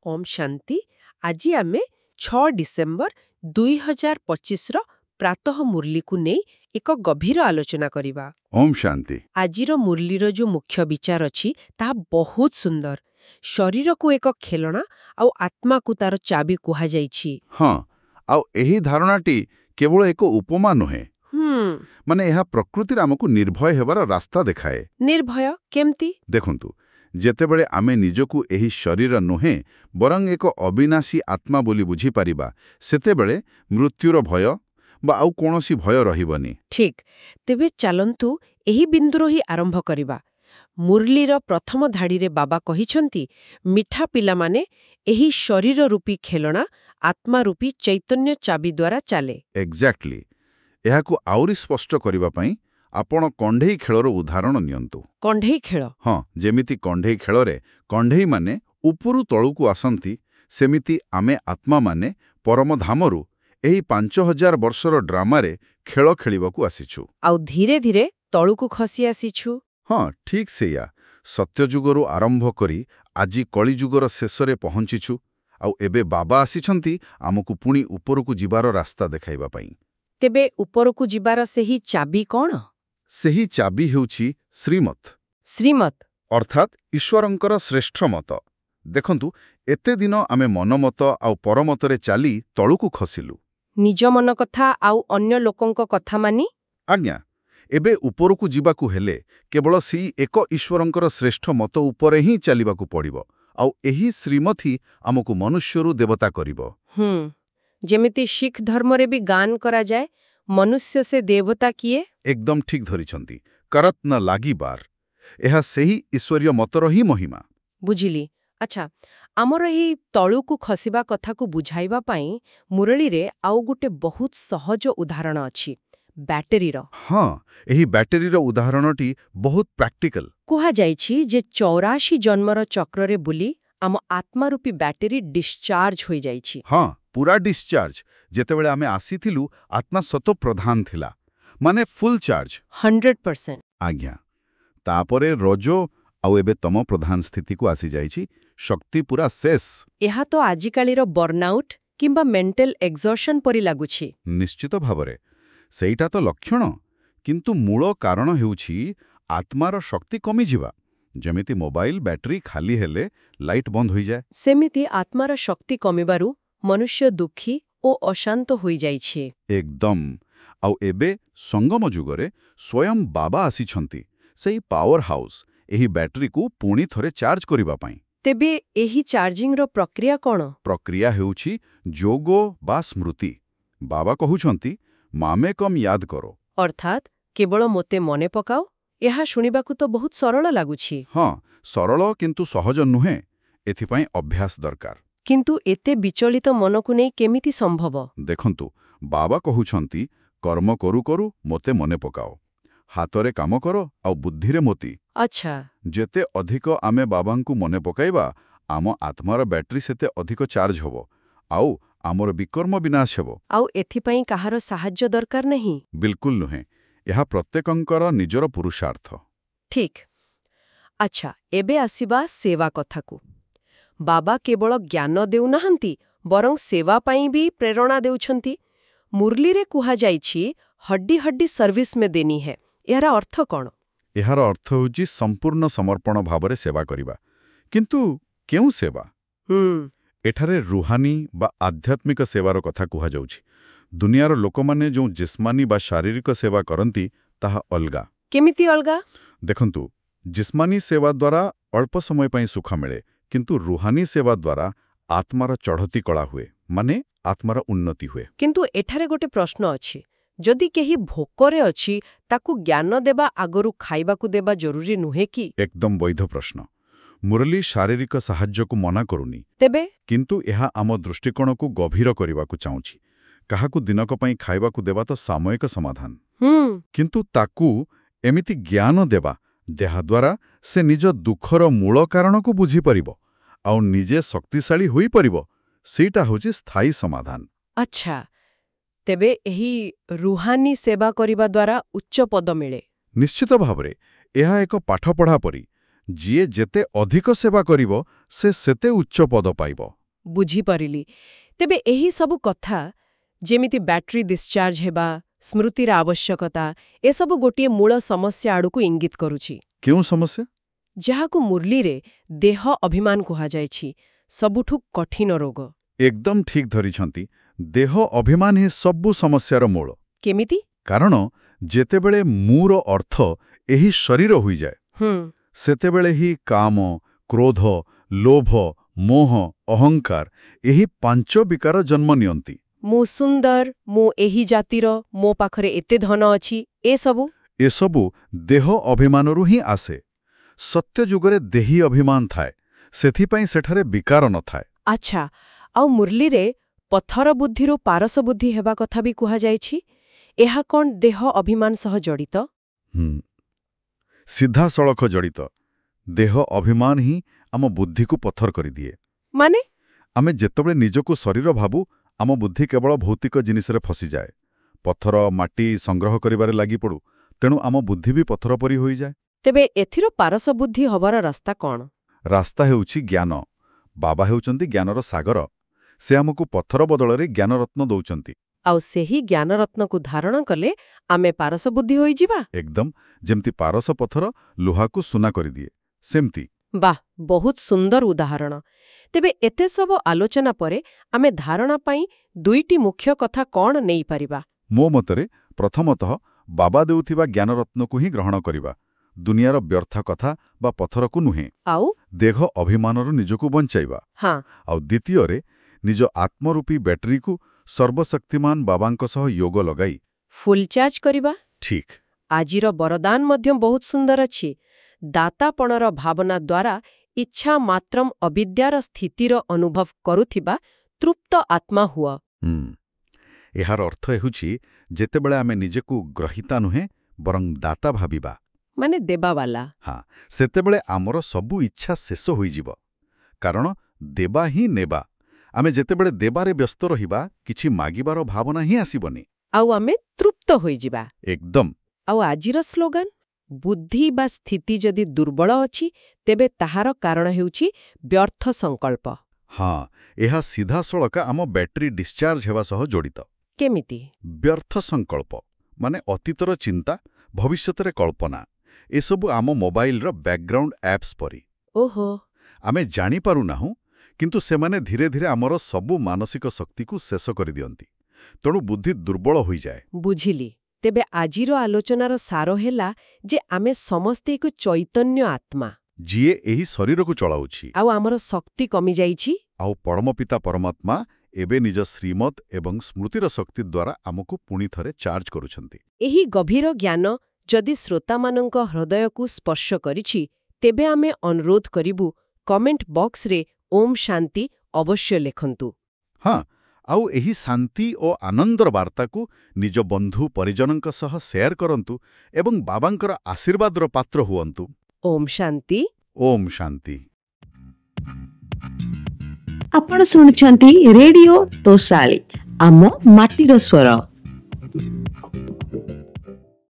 ओम शांति। आज आमे 6 डिसेम्बर 2025 प्रातः मुरली को नहीं एक गभीर आलोचना करिबा। ओम शांति। आजिर मुरलीर जो मुख्य विचार अछि ताहा बहुत सुंदर। शरीर को एक खेलना आउ आत्मा को तार चाबी कुहा जाइछि। हाँ, आउ एही धारणाटी केवल एक उपमा नुहे, माने यह प्रकृतिर आमको निर्भय हेबार रास्ता देखाए। निर्भय केमती? देखंतु, जेतेबेले आमे निजकु एही शरीर नुहे बरং एक अविनाशी आत्मा बोली बुझी पारिबा, सेतेबेले मृत्युर भय बा आउ कोनोसी भय रहिबनी। ठीक। तेबे चलंतु एही बिंदुरो ही आरंभ करिबा। मुरलीर प्रथम धाड़ीरे बाबा कहिछंती, मिठा पिला माने एही शरीर रूपी खेलना आत्मा रूपी चैतन्य चाबी द्वारा चाले। एक्जाक्टली। एहाकु आउरी स्पष्ट करिबा पई आपण कंढेई खेलर उदाहरण नियंतु। कंढेई खेल? हाँ, जेमिति कंढेई खेलरे कंढेई माने उपरु तळुकु आसंती, सेमिति आमे आत्मा माने परम धामरु एही 5000 वर्षर ड्रामारे खेल खेलिबाकु आसीछु। आउ धीरे धीरे तळुकु खसी आसीछु। हाँ, ठीक सेया। सत्यजुगरु आरंभ करी आजी कलिजुगर शेषरे पहुंचिछु। आउ एबे बाबा आसीछंती आमकु पुणी उपरकु जिबार रास्ता देखाइबा पई। तेबे उपरकु जिबार सेही चाबी कोन? सेही चाबी हेउछि श्रीमत। श्रीमत अर्थात ईश्वरंकर श्रेष्ठ मत। देखंतु, एते दिन आमे मनमत आउ परमतरे चाली तळुकु खसिलु। निज मन कथा आउ अन्य लोकंक कथा मानी? आज्ञा, एबे उपरकु जिबाकु हेले केवल सी एक ईश्वरंकर श्रेष्ठ मत उपरे ही चालिबाकु पड़िबो। आउ एही श्रीमत ही आमकु मनुष्यरु देवता करिबो। जेमिति शिख धर्म रे भी गान करा जाए, मनुष्य से देवता किए। एकदम ठीक धरिछंती। करत न लागी बार। एहा सेही ईश्वरीय मतर ही महिमा। बुझिली। अच्छा, आमर एही तळुकु खसिबा कथा को बुझाइबा पई मुरली रे आउ गुटे बहुत सहज उदाहरण अछि, बैटरीर। हाँ, एही बैटरीर उदाहरणटी बहुत प्रैक्टिकल। कुहा जाइछि जे 84 जन्मर चक्र रे बुली आम आत्मारूपी बैटरी डिस्चार्ज होई जाइछि। हाँ, पूरा डिस्चार्ज। जेतेबेले आमे आसीथिलु आत्मा सतो प्रधान थिला, माने फुल चार्ज 100%। आज्ञा। तापरे रजो आउ एबे तम प्रधान स्थिति को आसी जाइछि, शक्ति पूरा शेष। एहा तो आजिकालीर बर्नआउट किंबा मेंटल एक्सॉशन परि लागुछि। निश्चित भावरे सेईटा तो लक्षण, किंतु मूल कारण हेउछि आत्मार शक्ति कमी जिवा। जेमिति मोबाइल बैटरी खाली हेले लाइट बंद होई जाए, सेमिति आत्मार शक्ति कमिबारु मनुष्य दुखी ओ अशांत होई जाइछि। एकदम। आउ एबे संगम जुगरे स्वयं बाबा आसीछंती, सेई पावर हाउस एही बैटरी को पुणी थरे चार्ज करिबा पई। तेबे एही चार्जिंग रो प्रक्रिया कोन? प्रक्रिया हेउछि जोगो बा स्मृति। बाबा कहुछंती, मामे कम याद करो। अर्थात केवल मोते मने पकाओ। एहा शुनिबाकु तो बहुत सरल लागुछि। हाँ, सरल किंतु सहज नुहे। एथिपाई अभ्यास दरकार। किंतु एते विचलित मनकु नै केमिति संभव? देखंतु, बाबा कहुछंती, कर्म करू करू मोते मने पकाओ। हातरे काम करो आउ बुद्धिरे मोती। अच्छा। जेते अधिक आमे बाबांकु मने पकाइबा, आम आत्मार बैटरी सेते अधिक चार्ज होबो, आउ आमर विकर्म विनाश हेबो। आउ एथिपाई काहार साहाय्य दरकार नहीं? बिल्कुल नुहे। यह प्रत्येकंकर निजर पुरुषार्थ। ठीक। अच्छा, एबे आसीबा सेवा कथाकु। बाबा केवल ज्ञान देउ नाहंती, बरं सेवा पाई भी प्रेरणा देउछंती। मुरली रे कुहा जाइछि, हड्डी हड्डी सर्विस में देनी है। यार अर्थ कोन? एहार अर्थ होउछि संपूर्ण समर्पण भावरे सेवा करिबा। किंतु केउ सेवा? एठारे रुहानी बा आध्यात्मिक सेवार कथा कुहा जाउछि। दुनियार लोकमाने जो जिस्मानी बा शारीरिक सेवा करंती, ताहा अलगा। केमिति अलगा? देखंतु, जिस्मानी सेवा द्वारा अल्प समय पई सुख मिले, किंतु रुहानी सेवा द्वारा आत्मार चढ़ती कला हुए, माने आत्मार उन्नति हुए। किंतु एठारे गोटे प्रश्न अछि, जदि केही भोकरे अछि, ताकु ज्ञान देबा आगरु खाइबाकु देबा जरूरी नुहे कि? एकदम वैध प्रश्न। मुरली शारीरिक साहाय्य को मना करूनी, तेबे किंतु एहा आम दृष्टिकोण को गभीर करिबाकु चाहुछि। काहाकु दिनक पई खाइबाकु देबा तो सामयिक समाधान, किंतु ताकु एमिति ज्ञान देबा देहा द्वारा से निज दुखर मूल कारण को बुझी परिबो आउ निजे शक्तिशाली होई परिबो, सेटा होछि स्थायी समाधान। अच्छा, तेबे एही रुहानी सेवा करिबा द्वारा उच्च पद मिले? निश्चित भावरे एहा एक पाठ पढ़ा परी, ଯିଏ ଯେତେ ଅଧିକ ସେବା କରିବ ସେ ସେତେ ଉଚ୍ଚ ପଦ ପାଇବ। ବୁଝିପାରିଲି। ତେବେ ଏହି ସବୁ କଥା ଯେମିତି ବ୍ୟାଟେରୀ ଡିସ୍ଚାର୍ଜ ହେବା, ସ୍ମୃତିର ଆବଶ୍ୟକତା, ଏସବୁ ଗୋଟିଏ ମୂଳ ସମସ୍ୟା ଆଡ଼କୁ ଇଙ୍ଗିତ କରୁଛି। କେଉଁ ସମସ୍ୟା? ଯାହାକୁ ମୁରଲୀରେ ଦେହ ଅଭିମାନ କୁହାଯାଇଛି, ସବୁଠୁ କଠିନ ରୋଗ। ଏକଦମ ଠିକ୍ ଧରିଛନ୍ତି। ଦେହ ଅଭିମାନ ହିଁ ସବୁ ସମସ୍ୟାର ମୂଳ। କେମିତି? କାରଣ ଯେତେବେଳେ ମୁଁର ଅର୍ଥ ଏହି ଶରୀର ହୋଇଯାଏ, ସେତେବେଳେ ହିଁ କାମ, କ୍ରୋଧ, ଲୋଭ, ମୋହ, ଅହଙ୍କାର ଏହି 5 ବିକାର ଜନ୍ମ ନିଅନ୍ତି। ମୁଁ ସୁନ୍ଦର, ମୁଁ ଏହି ଜାତିର, ମୋ ପାଖରେ ଏତେ ଧନ ଅଛି, ଏସବୁ ଦେହ ଅଭିମାନରୁ ହିଁ ଆସେ। ସତ୍ୟ ଯୁଗରେ ଦେହୀ ଅଭିମାନ ଥାଏ, ସେଥିପାଇଁ ସେଠାରେ ବିକାର ନଥାଏ। ଆଚ୍ଛା, ଆଉ ମୁରଲୀରେ ପଥର ବୁଦ୍ଧିରୁ ପାରସ ବୁଦ୍ଧି ହେବା କଥା ବି କୁହାଯାଇଛି। ଏହା କ'ଣ ଦେହ ଅଭିମାନ ସହ ଜଡ଼ିତ? ସିଧାସଳଖ ଜଡ଼ିତ। ଦେହ ଅଭିମାନ ହିଁ ଆମ ବୁଦ୍ଧିକୁ ପଥର କରିଦିଏ। ମାନେ? ଆମେ ଯେତେବେଳେ ନିଜକୁ ଶରୀର ଭାବୁ, ଆମ ବୁଦ୍ଧି କେବଳ ଭୌତିକ ଜିନିଷରେ ଫସିଯାଏ। ପଥର, ମାଟି ସଂଗ୍ରହ କରିବାରେ ଲାଗିପଡ଼ୁ, ତେଣୁ ଆମ ବୁଦ୍ଧି ବି ପଥର ପରି ହୋଇଯାଏ। ତେବେ ଏଥିରୁ ପାରସ ବୁଦ୍ଧି ହବାର ରାସ୍ତା କ'ଣ? ରାସ୍ତା ହେଉଛି ଜ୍ଞାନ। ବାବା ହେଉଛନ୍ତି ଜ୍ଞାନର ସାଗର। ସେ ଆମକୁ ପଥର ବଦଳରେ ଜ୍ଞାନରତ୍ନ ଦଉଛନ୍ତି। ଆଉ ସେହି ଜ୍ଞାନରତ୍ନକୁ ଧାରଣ କଲେ ଆମେ ପାରସ ବୁଦ୍ଧି ହୋଇଯିବା? ଏକଦମ, ଯେମିତି ପାରସ ପଥର ଲୁହାକୁ ସୁନା କରିଦିଏ, ସେମିତି। ବାଃ, ବହୁତ ସୁନ୍ଦର ଉଦାହରଣ। ତେବେ ଏତେ ସବୁ ଆଲୋଚନା ପରେ ଆମେ ଧାରଣା ପାଇଁ 2ଟି ମୁଖ୍ୟ କଥା କ'ଣ ନେଇପାରିବା? ମୋ ମତରେ ପ୍ରଥମତଃ ବାବା ଦେଉଥିବା ଜ୍ଞାନରତ୍ନକୁ ହିଁ ଗ୍ରହଣ କରିବା। ଦୁନିଆର ବ୍ୟର୍ଥ କଥା ବା ପଥରକୁ ନୁହେଁ। ଆଉ ଦେହ ଅଭିମାନରୁ ନିଜକୁ ବଞ୍ଚାଇବା। ଆଉ ଦ୍ୱିତୀୟରେ ନିଜ ଆତ୍ମରୂପୀ ବ୍ୟାଟେରୀକୁ ସର୍ବଶକ୍ତିମାନ ବାବାଙ୍କ ସହ ଯୋଗ ଲଗାଇ ଫୁଲ୍ ଚାର୍ଜ କରିବା। ଠିକ୍। ଆଜିର ବରଦାନ ମଧ୍ୟ ବହୁତ ସୁନ୍ଦର ଅଛି। ଦାତାପଣର ଭାବନା ଦ୍ୱାରା ଇଚ୍ଛା ମାତ୍ରମ୍ ଅବିଦ୍ୟାର ସ୍ଥିତିର ଅନୁଭବ କରୁଥିବା ତୃପ୍ତ ଆତ୍ମା ହୁଅ। ଏହାର ଅର୍ଥ ହେଉଛି ଯେତେବେଳେ ଆମେ ନିଜକୁ ଗ୍ରହୀତା ନୁହେଁ ବରଂ ଦାତା ଭାବିବା, ମାନେ ଦେବାବାଲା, ସେତେବେଳେ ଆମର ସବୁ ଇଚ୍ଛା ଶେଷ ହୋଇଯିବ। କାରଣ ଦେବା ହିଁ ନେବା। ଆମେ ଯେତେବେଳେ ଦେବାରେ ବ୍ୟସ୍ତ ରହିବା, କିଛି ମାଗିବାର ଭାବନା ହିଁ ଆସିବନି। ଆଉ ଆମେ ତୃପ୍ତ ହୋଇଯିବା। ଏକଦମ। ଆଉ ଆଜିର ସ୍ଲୋଗାନ, ବୁଦ୍ଧି ବା ସ୍ଥିତି ଯଦି ଦୁର୍ବଳ ଅଛି, ତେବେ ତାହାର କାରଣ ହେଉଛି ବ୍ୟର୍ଥ ସଂକଳ୍ପ। ଏହା ସିଧାସଳଖ ଆମ ବ୍ୟାଟେରୀ ଡିସ୍ଚାର୍ଜ ହେବା ସହ ଜଡ଼ିତ। କେମିତି? ବ୍ୟର୍ଥ ସଂକଳ୍ପ ମାନେ ଅତୀତର ଚିନ୍ତା, ଭବିଷ୍ୟତରେ କଳ୍ପନା, ଏସବୁ ଆମ ମୋବାଇଲର ବ୍ୟାକଗ୍ରାଉଣ୍ଡ ଆପ୍ସ ପରି। ଓହୋ। ଆମେ ଜାଣିପାରୁନାହୁଁ, କିନ୍ତୁ ସେମାନେ ଧୀରେ ଧୀରେ ଆମର ସବୁ ମାନସିକ ଶକ୍ତିକୁ ଶେଷ କରିଦିଅନ୍ତି। ତେଣୁ ବୁଦ୍ଧି ଦୁର୍ବଳ ହୋଇଯାଏ। ବୁଝିଲି। ତେବେ ଆଜିର ଆଲୋଚନାର ସାର ହେଲା ଯେ ଆମେ ସମସ୍ତେ ଏକ ଚୈତନ୍ୟ ଆତ୍ମା, ଯିଏ ଏହି ଶରୀରକୁ ଚଳାଉଛି। ଆଉ ଆମର ଶକ୍ତି କମିଯାଇଛି। ଆଉ ପରମପିତା ପରମାତ୍ମା ଏବେ ନିଜ ଶ୍ରୀମତ୍ ଏବଂ ସ୍ମୃତିର ଶକ୍ତି ଦ୍ୱାରା ଆମକୁ ପୁଣି ଥରେ ଚାର୍ଜ କରୁଛନ୍ତି। ଏହି ଗଭୀର ଜ୍ଞାନ ଯଦି ଶ୍ରୋତାମାନଙ୍କ ହୃଦୟକୁ ସ୍ପର୍ଶ କରିଛି, ତେବେ ଆମେ ଅନୁରୋଧ କରିବୁ କମେଣ୍ଟ ବକ୍ସରେ ଓମ୍ ଶାନ୍ତି ଅବଶ୍ୟ ଲେଖନ୍ତୁ। ଆଉ ଏହି ଶାନ୍ତି ଓ ଆନନ୍ଦର ବାର୍ତ୍ତାକୁ ନିଜ ବନ୍ଧୁ ପରିଜନଙ୍କ ସହ ସେୟାର କରନ୍ତୁ ଏବଂ ବାବାଙ୍କର ଆଶୀର୍ବାଦର ପାତ୍ର ହୁଅନ୍ତୁ। ଓମ୍ ଶାନ୍ତି। ଓମ୍ ଶାନ୍ତି। ଆପଣ ଶୁଣୁଛନ୍ତି ରେଡିଓ ତୋଷାଳୀ, ଆମ ମାଟିର ସ୍ୱର।